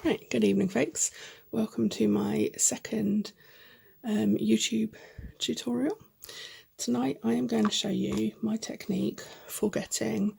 Right, good evening folks. Welcome to my second YouTube tutorial. Tonight I am going to show you my technique for getting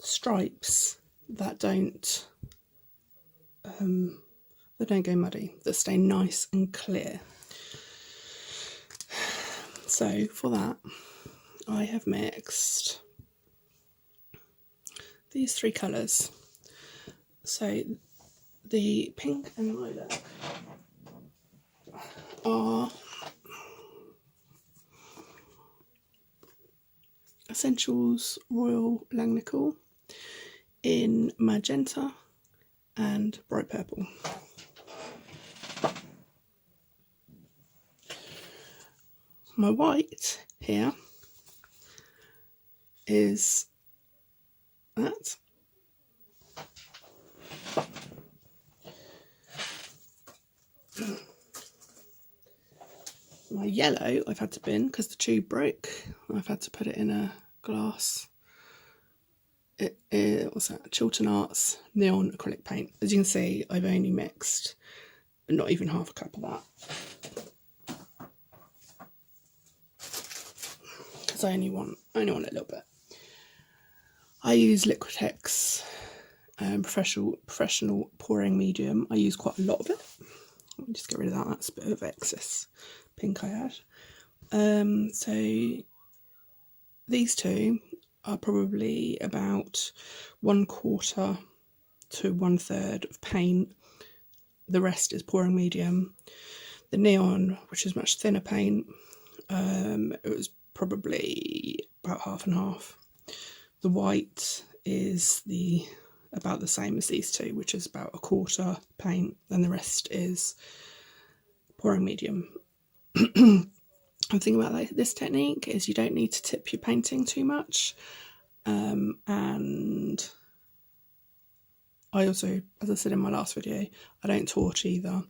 stripes that don't go muddy, that stay nice and clear. So for that I have mixed these three colours. So the pink and lilac are Essentials Royal Langnickel in magenta and bright purple. My white here is that. My yellow I've had to bin because the tube broke. I've had to put it in a glass. What's that? Chiltern Arts Neon Acrylic Paint. As you can see, I've only mixed not even half a cup of that, because I only want a little bit. I use Liquitex professional pouring medium. I use quite a lot of it. Let me just get rid of that. That's a bit of excess pink I had. So these two are probably about 1/4 to 1/3 of paint. The rest is pouring medium. The neon, which is much thinner paint, it was probably about half and half. The white is about the same as these two, which is about 1/4 paint, and the rest is pouring medium. The thing about this technique is you don't need to tip your painting too much, and I also, as I said in my last video, I don't torch either,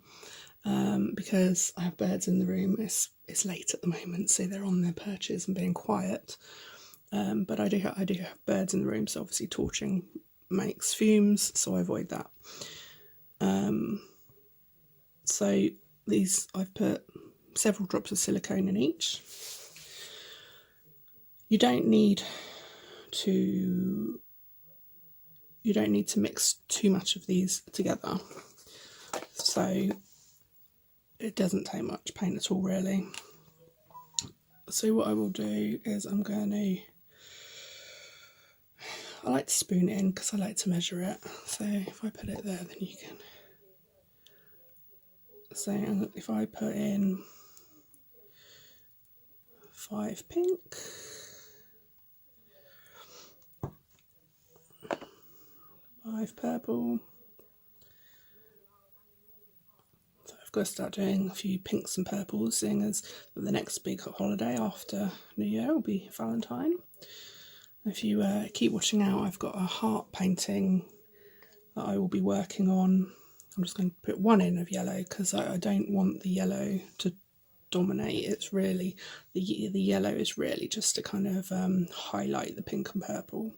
because I have birds in the room. It's late at the moment, so they're on their perches and being quiet, but I do have birds in the room, so obviously torching makes fumes, so I avoid that. So these, I've put several drops of silicone in each. You don't need to mix too much of these together, so it doesn't take much paint at all really. So what I will do is I like to spoon it in because I like to measure it. So if I put it there, then you can. So if I put in 5 pink, 5 purple, so I've got to start doing a few pinks and purples, seeing as the next big holiday after New Year will be Valentine. If you keep watching out, I've got a heart painting that I will be working on. I'm just going to put one in of yellow because I don't want the yellow to dominate. It's really, the yellow is really just to kind of highlight the pink and purple.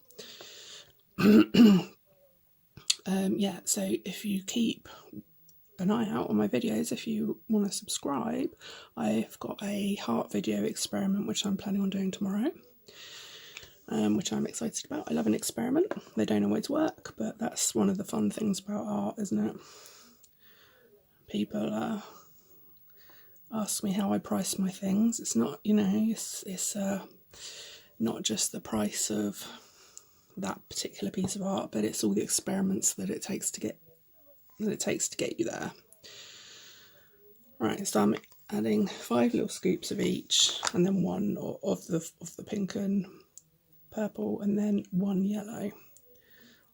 Yeah, so if you keep an eye out on my videos, if you want to subscribe, I've got a heart video experiment which I'm planning on doing tomorrow, which I'm excited about. I love an experiment. They don't always work, but that's one of the fun things about art, isn't it? People ask me how I price my things. It's not, it's not just the price of that particular piece of art, but it's all the experiments that it takes to get you there. Right, so I'm adding 5 little scoops of each, and then 1 of the pink and purple, and then 1 yellow.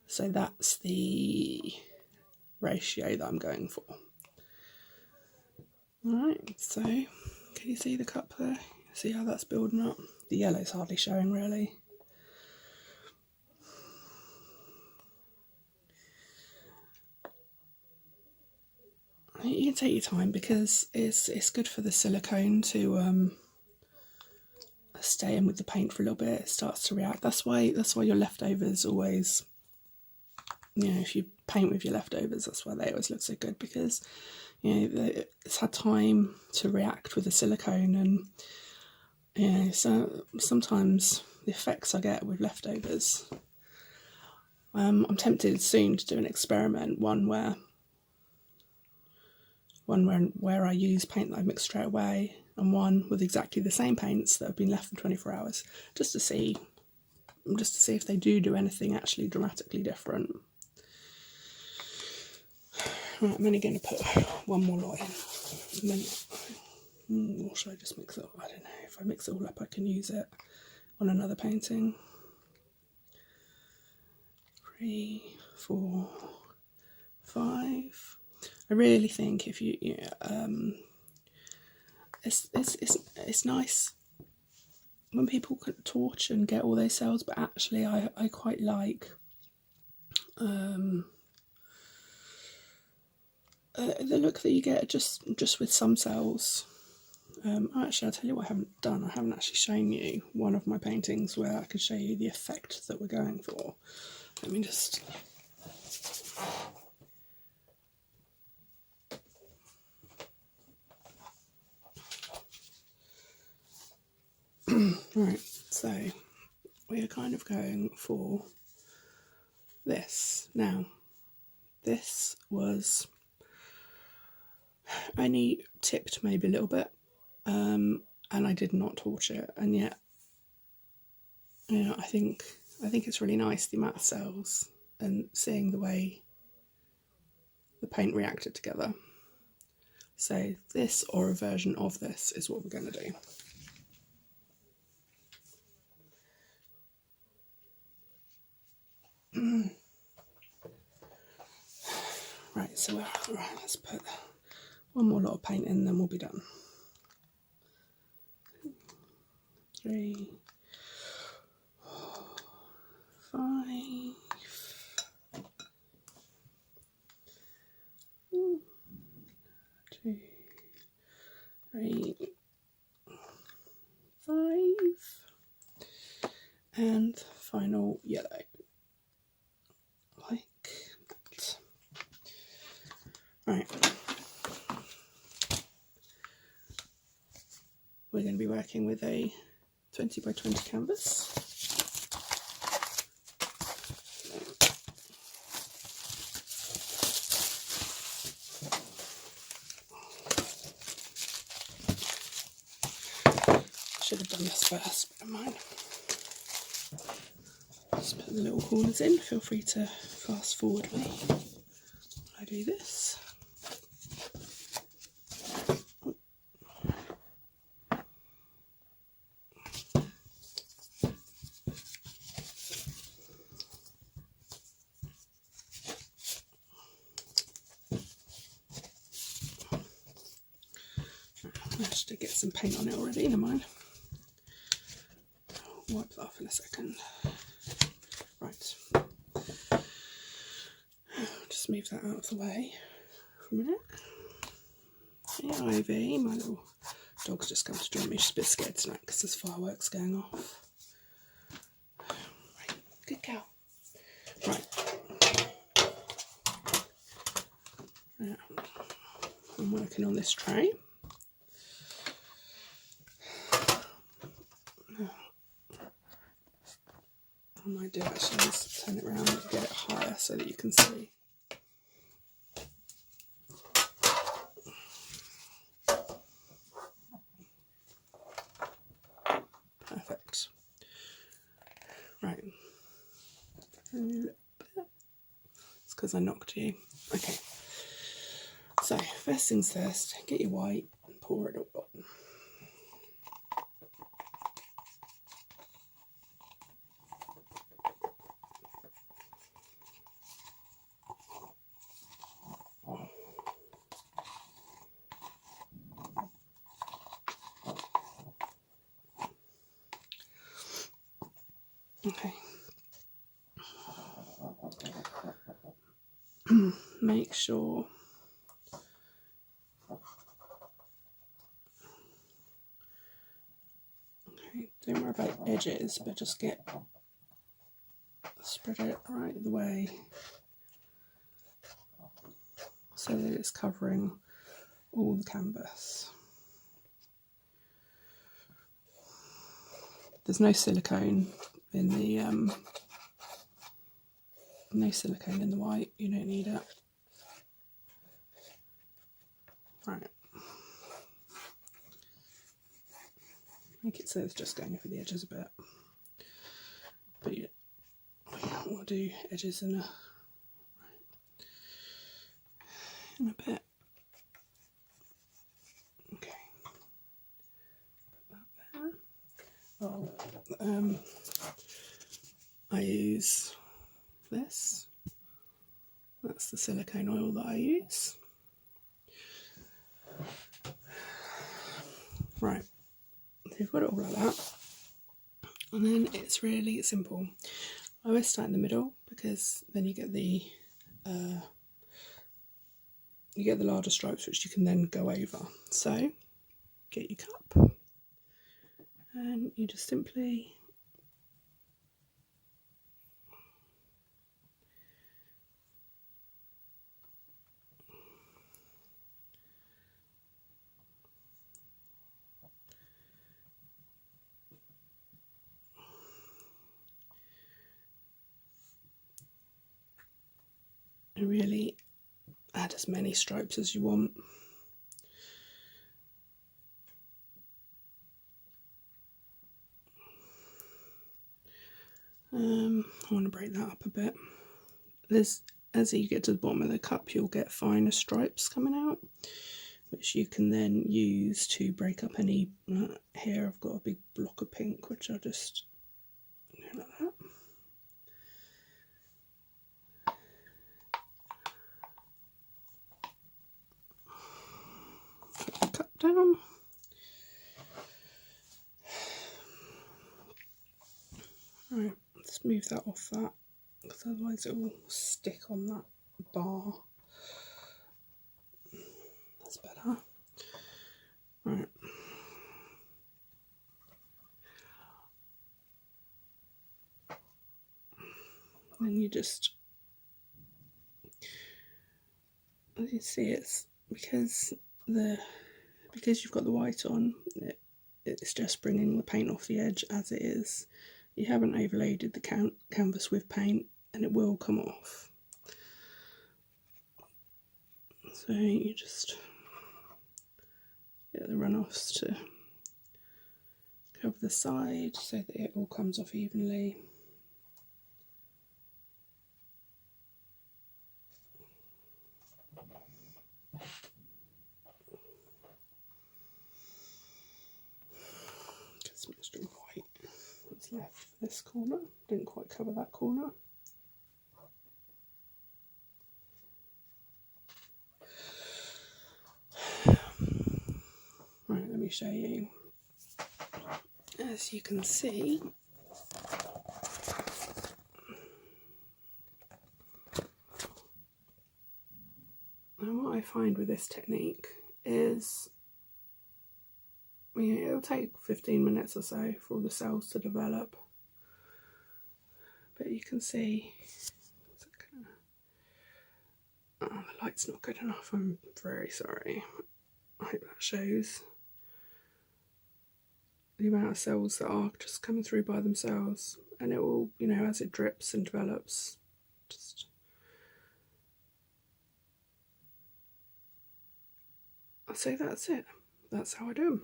So that's the ratio that I'm going for. Alright, so can you see the cup there? See how that's building up? The yellow's hardly showing really. You can take your time because it's good for the silicone to stay in with the paint for a little bit. It starts to react. That's why your leftovers always you know, if you paint with your leftovers, that's why they always look so good, because, you know, it's had time to react with the silicone, and, you know, so sometimes the effects I get with leftovers. I'm tempted soon to do an experiment, one where I use paint that I mix straight away, and one with exactly the same paints that have been left for 24 hours, just to see if they do anything actually dramatically different. Right, I'm only going to put one more lot in, and then, or should I just mix it up? I don't know. If I mix it all up, I can use it on another painting. 3, 4, 5. I really think if you it's nice when people can torch and get all those cells, but actually I quite like the look that you get just with some cells. Actually, I'll tell you what I haven't done. I haven't actually shown you one of my paintings where I could show you the effect that we're going for. Let me just... Right, so we're kind of going for this. Now, this was only tipped maybe a little bit, and I did not torch it, and yet, you know, I think it's really nice, the amount of cells and seeing the way the paint reacted together. So this, or a version of this, is what we're going to do. Right, so let's put one more lot of paint in, then we'll be done. 3, 4, 5. 1, 2, 3, 5, and final yellow, like that. Right, we're going to be working with a 20 by 20 canvas. Should have done this first, but never mind. Just put the little corners in. Feel free to fast forward me while I do this. I managed to get some paint on it already, never mind. I'll wipe that off in a second. Right. Just move that out of the way for a minute. Hey Ivy, my little dog's just come to join me. She's a bit scared tonight because there's fireworks going off. Right, good girl. Right. I'm working on this tray. I might do actually is turn it around and get it higher so that you can see. Perfect. Right. It's because I knocked you. Okay. So, first things first, get your white and pour it all. Okay. Make sure don't worry about edges, but just spread it right the way so that it's covering all the canvas. There's no silicone in the white. You don't need it. Right. Make it so it's just going over the edges a bit. But yeah, we'll do edges in a bit. Okay. Put that there. Oh, I use this. That's the silicone oil that I use. Right, so you've got it all like that, and then it's really simple. I always start in the middle because then you get the larger stripes, which you can then go over. So get your cup and you just simply really add as many stripes as you want. I want to break that up a bit. As you get to the bottom of the cup, you'll get finer stripes coming out, which you can then use to break up any. Here I've got a big block of pink, which I'll just do like that. Put the cup down. Right, let's move that off that, because otherwise it will stick on that bar. That's better. Right. And then you just, as you see, it's because you've got the white on, it's just bringing the paint off the edge as it is. You haven't overlaid the canvas with paint, and it will come off. So you just get the runoffs to cover the side so that it all comes off evenly. Get some extra white that's left for this corner. Didn't quite cover that corner. Right, let me show you. As you can see, and what I find with this technique is, it'll take 15 minutes or so for all the cells to develop, but you can see, oh, the light's not good enough, I'm very sorry. I hope that shows the amount of cells that are just coming through by themselves, and it will, as it drips and develops, I'll say that's it. That's how I do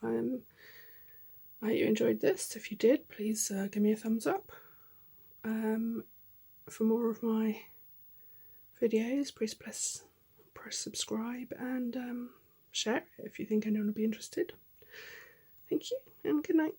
them. I hope you enjoyed this. If you did, please give me a thumbs up. For more of my videos, please press subscribe and share it if you think anyone will be interested. Thank you and good night.